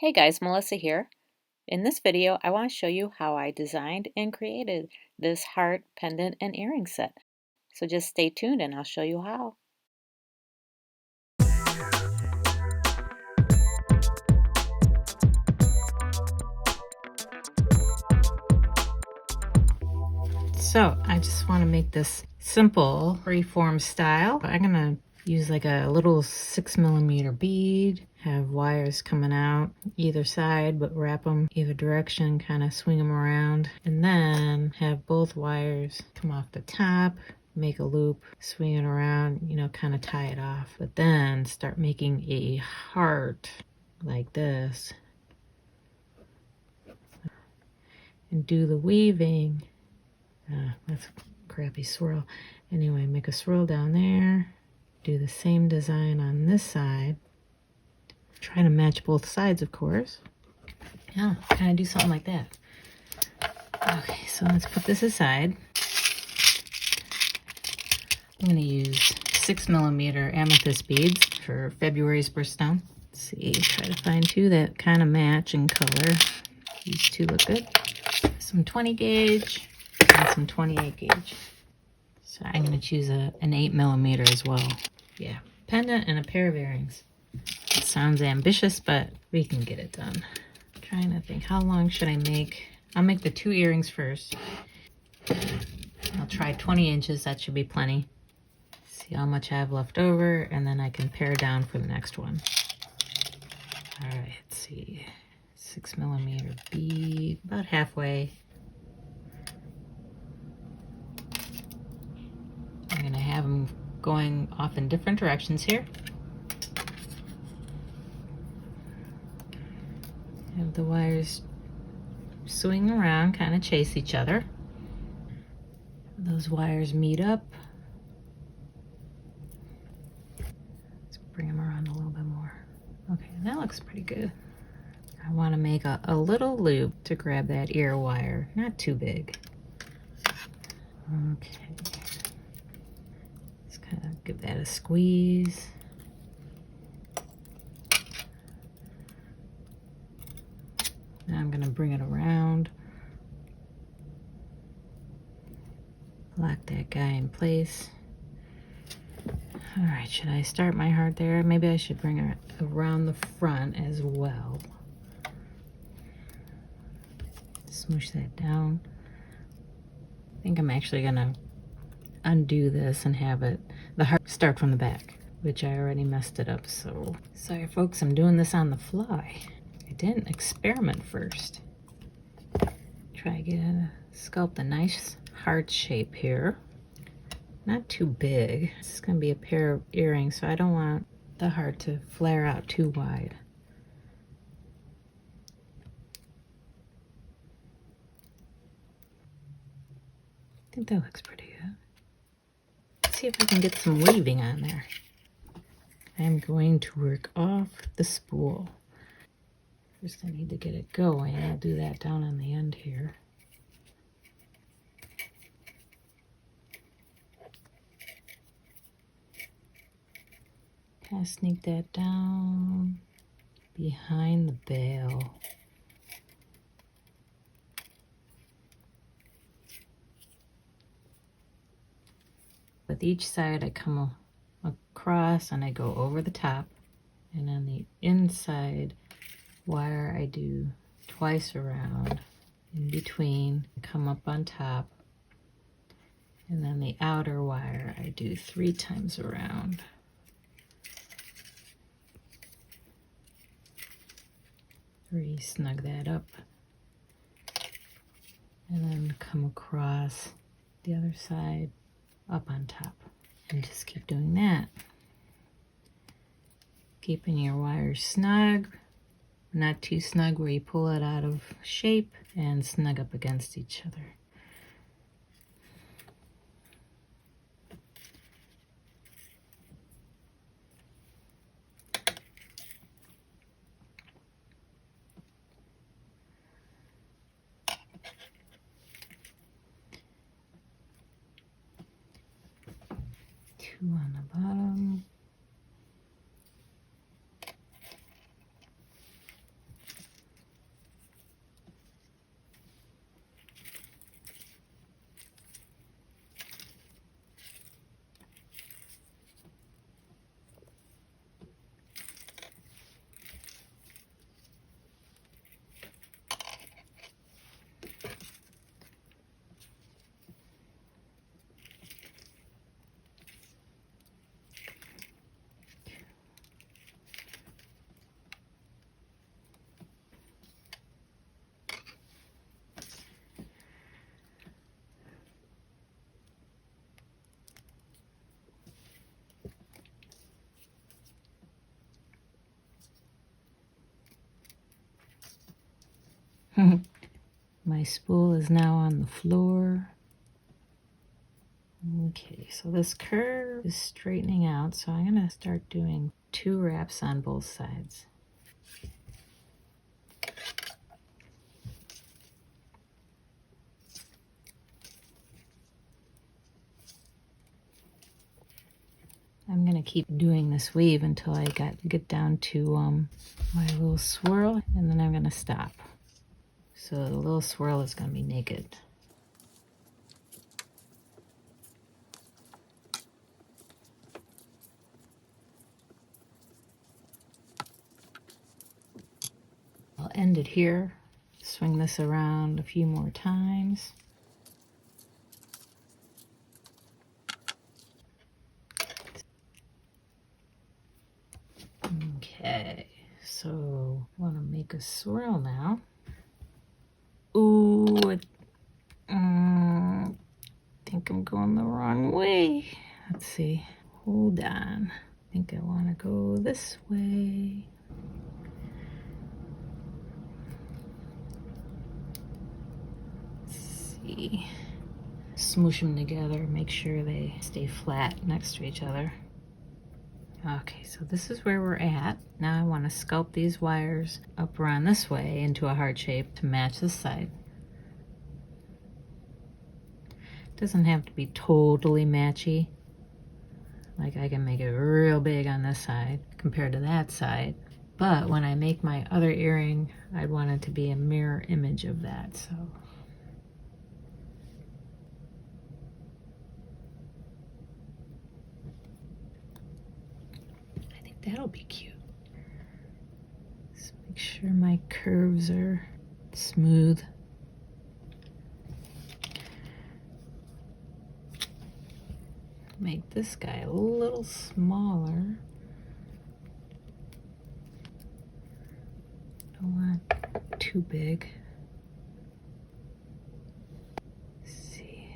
Hey guys, Melissa here. In this video, I want to show you how I designed and created this heart pendant and earring set. So just stay tuned and I'll show you how. So I just want to make this simple freeform style. I'm gonna use like a little 6mm bead, have wires coming out either side, but wrap them either direction, kind of swing them around, and then have both wires come off the top, make a loop, swing it around, you know, kind of tie it off, but then start making a heart like this and do the weaving. That's a crappy swirl. Anyway, make a swirl down there, do the same design on this side. Try to match both sides, of course. Yeah, kind of do something like that. Okay, so let's put this aside. I'm going to use 6mm amethyst beads for February's birthstone. Let's see, try to find two that kind of match in color. These two look good. Some 20 gauge and some 28 gauge. So I'm going to choose an 8mm as well. Yeah, pendant and a pair of earrings. It sounds ambitious, but we can get it done. I'm trying to think, how long should I make? I'll make the 2 earrings first. I'll try 20 inches, that should be plenty. See how much I have left over, and then I can pare down for the next one. All right, let's see. 6mm bead, about halfway. I'm gonna have them going off in different directions here. Have the wires swing around, kind of chase each other. Those wires meet up. Let's bring them around a little bit more. Okay, that looks pretty good. I want to make a little loop to grab that ear wire, not too big. Okay. Just kind of give that a squeeze. Now I'm going to bring it around. Lock that guy in place. All right, should I start my heart there? Maybe I should bring it around the front as well. Smoosh that down. I think I'm actually gonna undo this and have it, the heart start from the back, which I already messed it up, so sorry folks, I'm doing this on the fly. I didn't experiment first. Try to sculpt a nice heart shape here. Not too big. This is gonna be a pair of earrings, so I don't want the heart to flare out too wide. I think that looks pretty good. Let's see if I can get some weaving on there. I'm going to work off the spool. First I need to get it going. I'll do that down on the end here. Kind of sneak that down behind the bail. With each side I come across and I go over the top, and on the inside wire I do twice around in between, come up on top, and then the outer wire I do 3 times around. Snug that up, and then come across the other side up on top, and just keep doing that, keeping your wires snug, not too snug where you pull it out of shape, and snug up against each other. Two on the bottom. My spool is now on the floor. Okay, so this curve is straightening out, so I'm gonna start doing 2 wraps on both sides. I'm gonna keep doing this weave until I get down to my little swirl, and then I'm gonna stop. So the little swirl is gonna be naked. I'll end it here, swing this around a few more times. Okay, so I want to make a swirl now. Ooh, I think I'm going the wrong way. Let's see. Hold on. I think I want to go this way. Let's see. Smoosh them together, make sure they stay flat next to each other. Okay, so this is where we're at. Now I want to sculpt these wires up around this way into a heart shape to match this side. Doesn't have to be totally matchy. Like I can make it real big on this side compared to that side. But when I make my other earring, I'd want it to be a mirror image of that, so. I think that'll be cute. Just make sure my curves are smooth. Make this guy a little smaller. Don't want it too big. Let's see.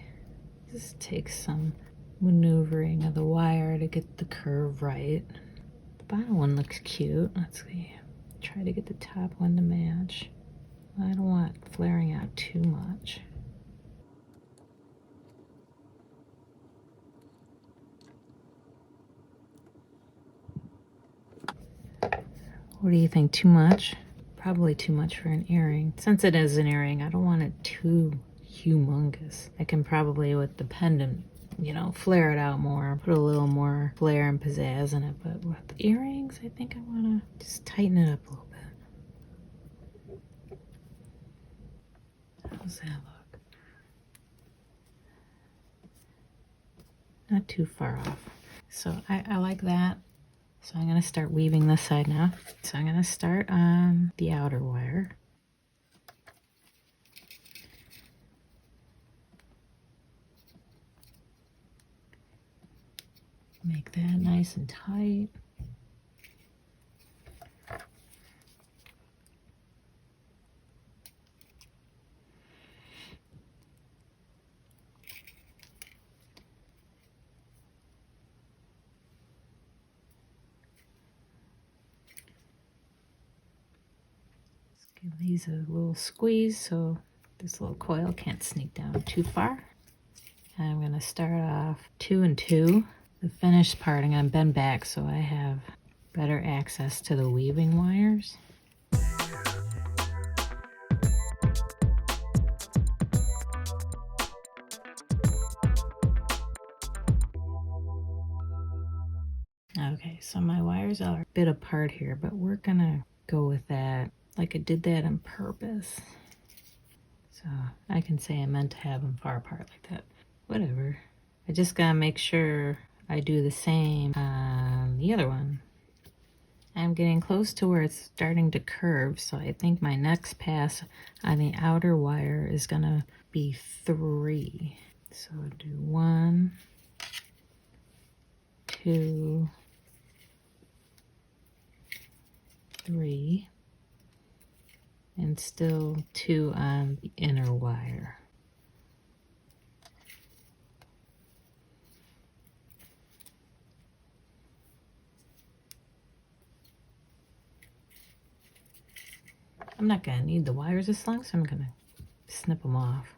This takes some maneuvering of the wire to get the curve right. The bottom one looks cute. Let's see. Try to get the top one to match. I don't want it flaring out too much. What do you think? Too much? Probably too much for an earring. Since it is an earring, I don't want it too humongous. I can probably, with the pendant, you know, flare it out more, put a little more flair and pizzazz in it. But with the earrings, I think I want to just tighten it up a little bit. How's that look? Not too far off. So I like that. So I'm going to start weaving this side now. So I'm going to start on the outer wire. Make that nice and tight. Give these a little squeeze so this little coil can't sneak down too far. And I'm going to start off 2 and 2. The finished part I'm going to bend back so I have better access to the weaving wires. Okay, so my wires are a bit apart here, but we're going to go with that. Like I did that on purpose. So I can say I meant to have them far apart like that. Whatever. I just gotta make sure I do the same on the other one. I'm getting close to where it's starting to curve, so I think my next pass on the outer wire is gonna be 3. So do 1, 2, 3. And still 2 on the inner wire. I'm not gonna need the wires this long, so I'm gonna snip them off.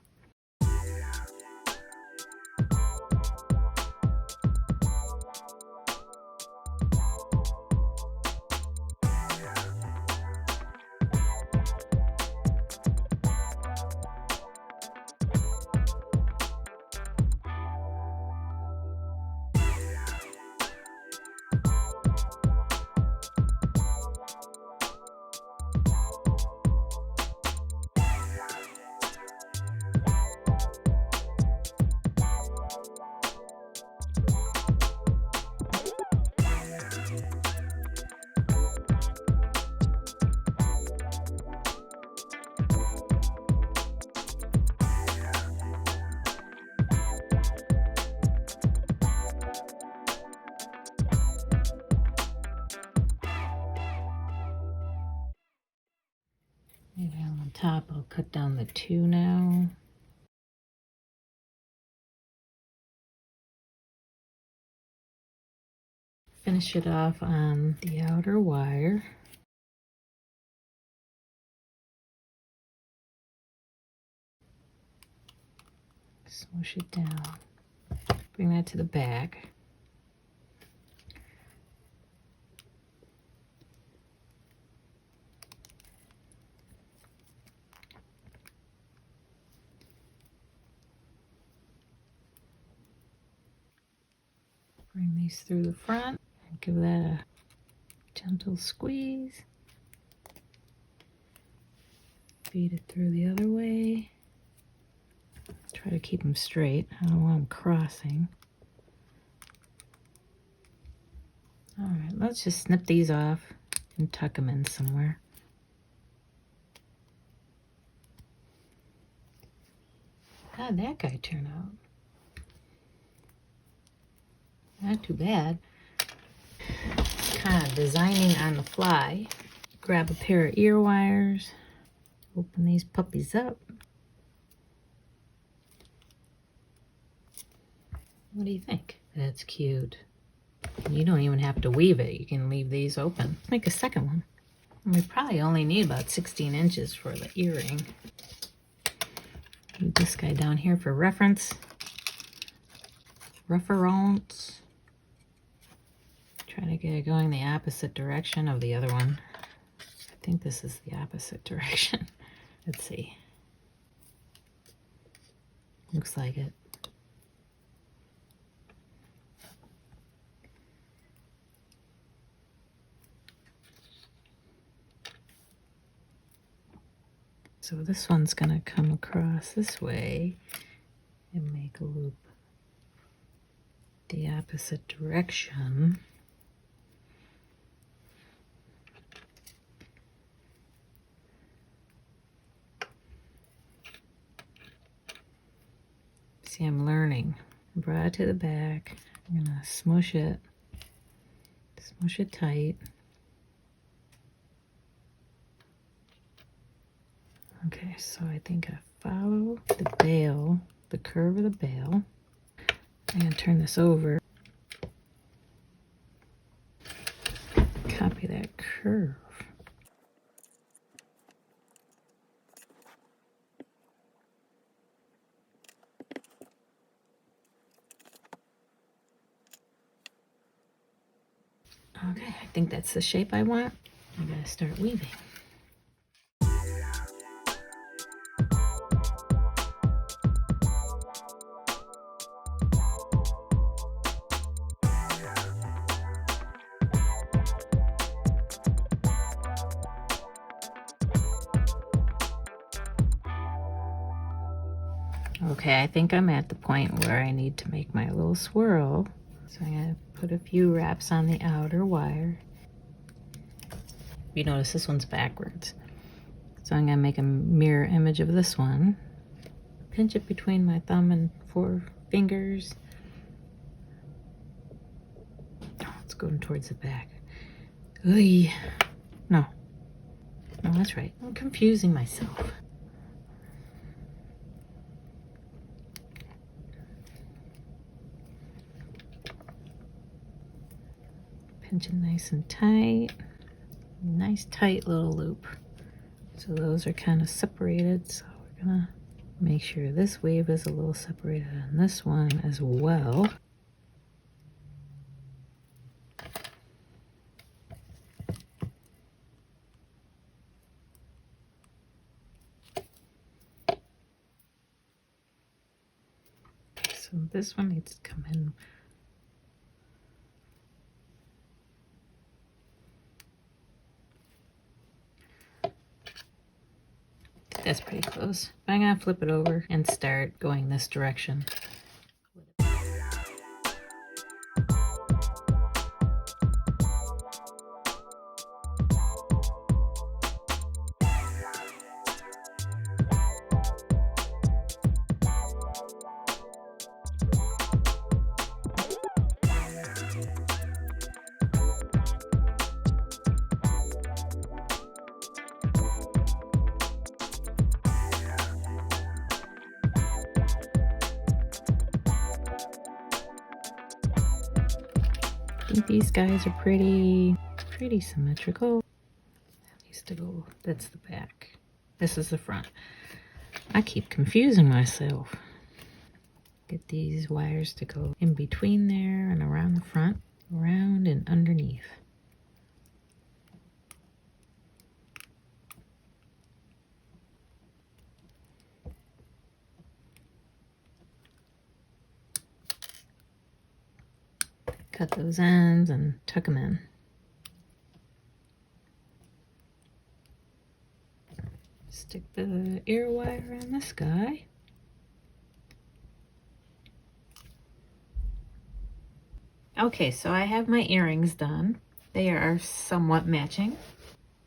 Maybe on the top I'll cut down the 2 now. Finish it off on the outer wire. Smush it down. Bring that to the back. Bring these through the front and give that a gentle squeeze. Feed it through the other way. Try to keep them straight. I don't want them crossing. All right, let's just snip these off and tuck them in somewhere. How'd that guy turn out? Not too bad. Kind of designing on the fly. Grab a pair of ear wires. Open these puppies up. What do you think? That's cute. You don't even have to weave it. You can leave these open. Let's make a second one. And we probably only need about 16 inches for the earring. Leave this guy down here for reference. Reference. Trying to get it going the opposite direction of the other one. I think this is the opposite direction. Let's see. Looks like it. So this one's gonna come across this way and make a loop the opposite direction. See, I'm learning. Brought it to the back. I'm gonna smush it tight. Okay, so I think I follow the bail, the curve of the bail. I'm gonna turn this over. Copy that curve. Okay, I think that's the shape I want. I'm gonna start weaving. Okay, I think I'm at the point where I need to make my little swirl. So I'm gonna put a few wraps on the outer wire. You notice this one's backwards. So I'm gonna make a mirror image of this one. Pinch it between my thumb and 4 fingers. Oh, it's going towards the back. Oy. No, that's right. I'm confusing myself. Pinch it nice and tight. Nice tight little loop. So those are kind of separated, so we're gonna make sure this wave is a little separated on this one as well. So this one needs to come in. That's pretty close. I'm gonna flip it over and start going this direction. I think these guys are pretty symmetrical. That needs to go, that's the back. This is the front. I keep confusing myself. Get these wires to go in between there and around the front, around and underneath. Cut those ends and tuck them in. Stick the ear wire on this guy. Okay, so I have my earrings done. They are somewhat matching.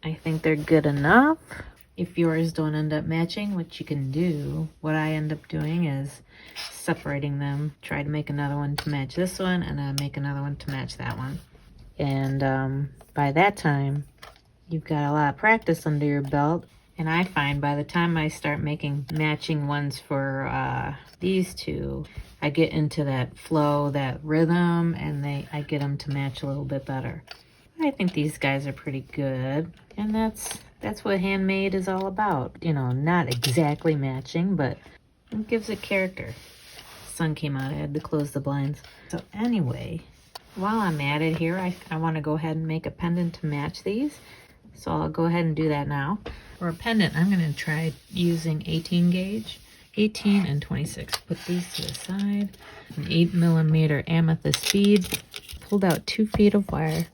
I think they're good enough. If yours don't end up matching, what you can do, what I end up doing is separating them. Try to make another one to match this one, and then make another one to match that one. And by that time, you've got a lot of practice under your belt. And I find by the time I start making matching ones for these two, I get into that flow, that rhythm, and I get them to match a little bit better. I think these guys are pretty good, and that's what handmade is all about. You know, not exactly matching, but it gives it character. Sun came out, I had to close the blinds. So anyway, while I'm at it here, I want to go ahead and make a pendant to match these. So I'll go ahead and do that now. For a pendant, I'm going to try using 18 gauge, 18 and 26. Put these to the side. An 8mm amethyst bead. Pulled out 2 feet of wire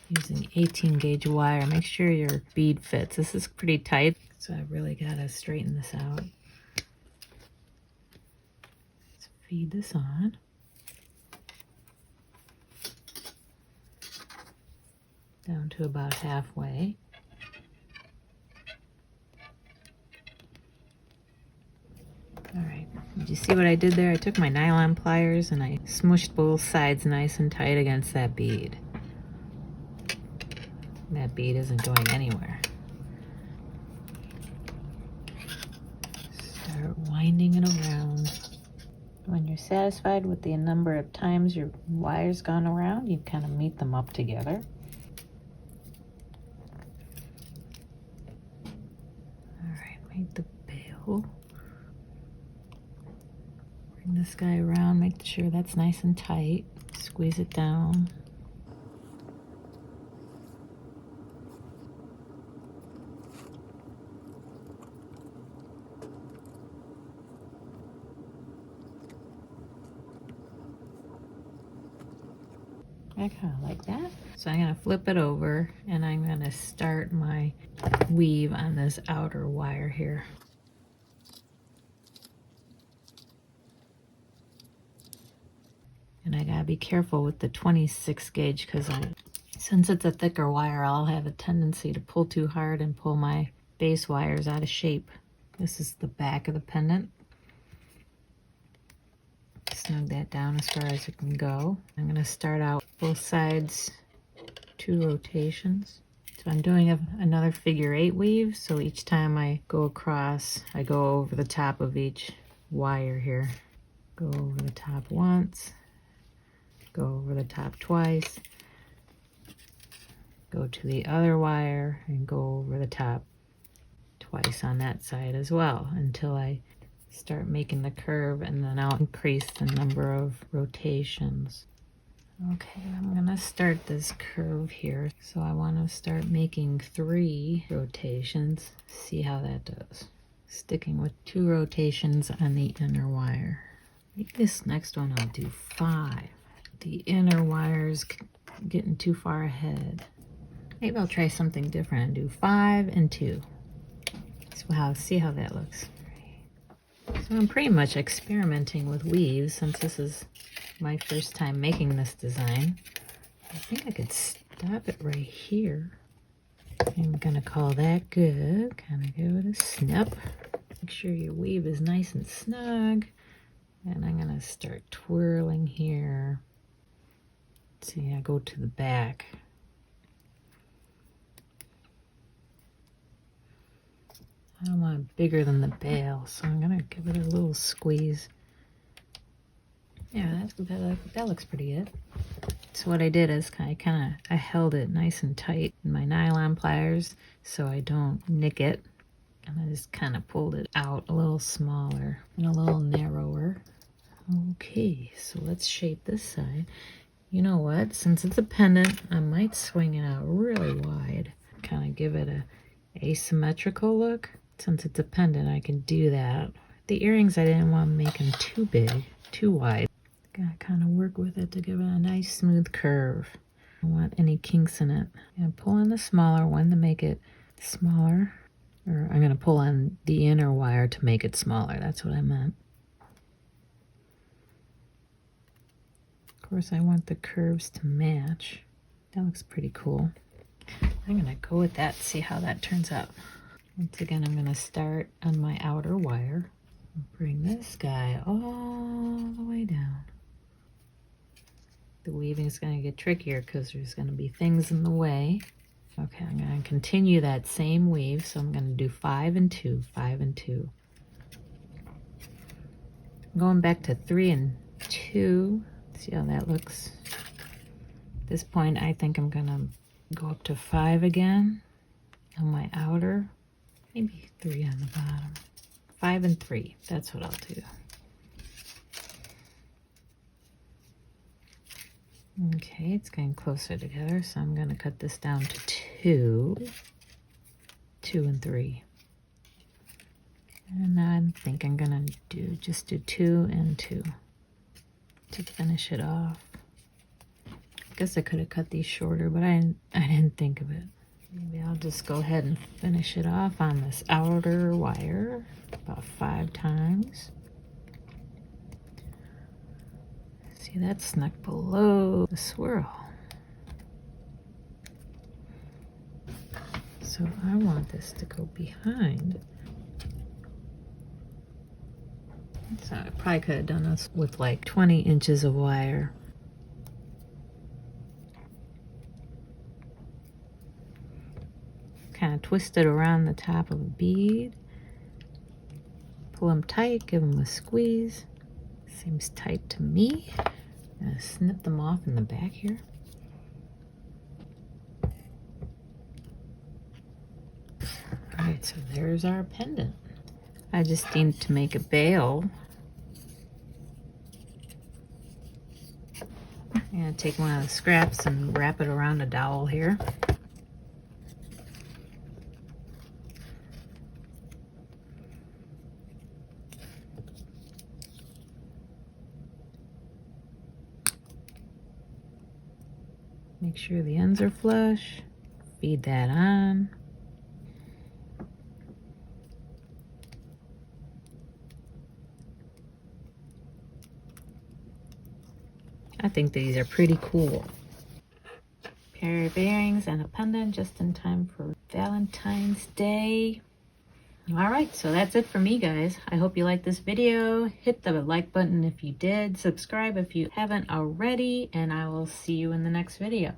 using 18 gauge wire. Make sure your bead fits. This is pretty tight, so I really got to straighten this out. Let's feed this on. Down to about halfway. All right, did you see what I did there? I took my nylon pliers and I smushed both sides nice and tight against that bead. That bead isn't going anywhere. Start winding it around. When you're satisfied with the number of times your wire's gone around, you kind of meet them up together. All right, make the bail. Bring this guy around, make sure that's nice and tight. Squeeze it down. I kind of like that. So I'm going to flip it over and I'm going to start my weave on this outer wire here. And I got to be careful with the 26 gauge because since it's a thicker wire, I'll have a tendency to pull too hard and pull my base wires out of shape. This is the back of the pendant. Snug that down as far as it can go. I'm going to start out both sides 2 rotations. So I'm doing another figure 8 weave, so each time I go across, I go over the top of each wire here. Go over the top once, go over the top twice, go to the other wire and go over the top. twice on that side as well until I start making the curve, and then I'll increase the number of rotations. Okay, I'm gonna start this curve here. So I want to start making 3 rotations. See how that does. Sticking with 2 rotations on the inner wire. Maybe this next one I'll do 5. The inner wire's getting too far ahead. Maybe I'll try something different and do 5 and 2. So see how that looks. So I'm pretty much experimenting with weaves since this is my first time making this design. I think I could stop it right here. I'm gonna call that good. Kind of give it a snip. Make sure your weave is nice and snug. And I'm gonna start twirling here. See, I go to the back. I don't want it bigger than the bail, so I'm gonna give it a little squeeze. Yeah, that looks pretty good. So what I did is I held it nice and tight in my nylon pliers so I don't nick it. And I just kind of pulled it out a little smaller and a little narrower. Okay, so let's shape this side. You know what? Since it's a pendant, I might swing it out really wide. Kind of give it a asymmetrical look. Since it's a pendant, I can do that. The earrings, I didn't want to make them too big, too wide. Gotta kind of work with it to give it a nice smooth curve. I don't want any kinks in it. And pull on the smaller one to make it smaller. Or I'm gonna pull on the inner wire to make it smaller. That's what I meant. Of course, I want the curves to match. That looks pretty cool. I'm gonna go with that, see how that turns out. Once again, I'm gonna start on my outer wire. Bring this guy all the way down. The weaving is gonna get trickier because there's gonna be things in the way. Okay, I'm gonna continue that same weave, so I'm gonna do 5 and 2, 5 and 2. I'm going back to 3 and 2. See how that looks. At this point, I think I'm gonna go up to 5 again on my outer. Maybe 3 on the bottom. 5 and 3, that's what I'll do. Okay, it's getting closer together, so I'm going to cut this down to 2, 2 and 3. And I think I'm going to just do 2 and 2 to finish it off. I guess I could have cut these shorter, but I didn't think of it. Maybe I'll just go ahead and finish it off on this outer wire about 5 times. See, that's snuck below the swirl. So I want this to go behind. So I probably could have done this with like 20 inches of wire. Kind of twist it around the top of a bead. Pull them tight, give them a squeeze. Seems tight to me. I'm gonna snip them off in the back here. Alright, so there's our pendant. I just need to make a bail. I'm gonna take one of the scraps and wrap it around a dowel here. Make sure the ends are flush. Feed that on. I think these are pretty cool. Pair of earrings and a pendant just in time for Valentine's Day. Alright, so that's it for me, guys. I hope you liked this video. Hit the like button if you did. Subscribe if you haven't already. And I will see you in the next video.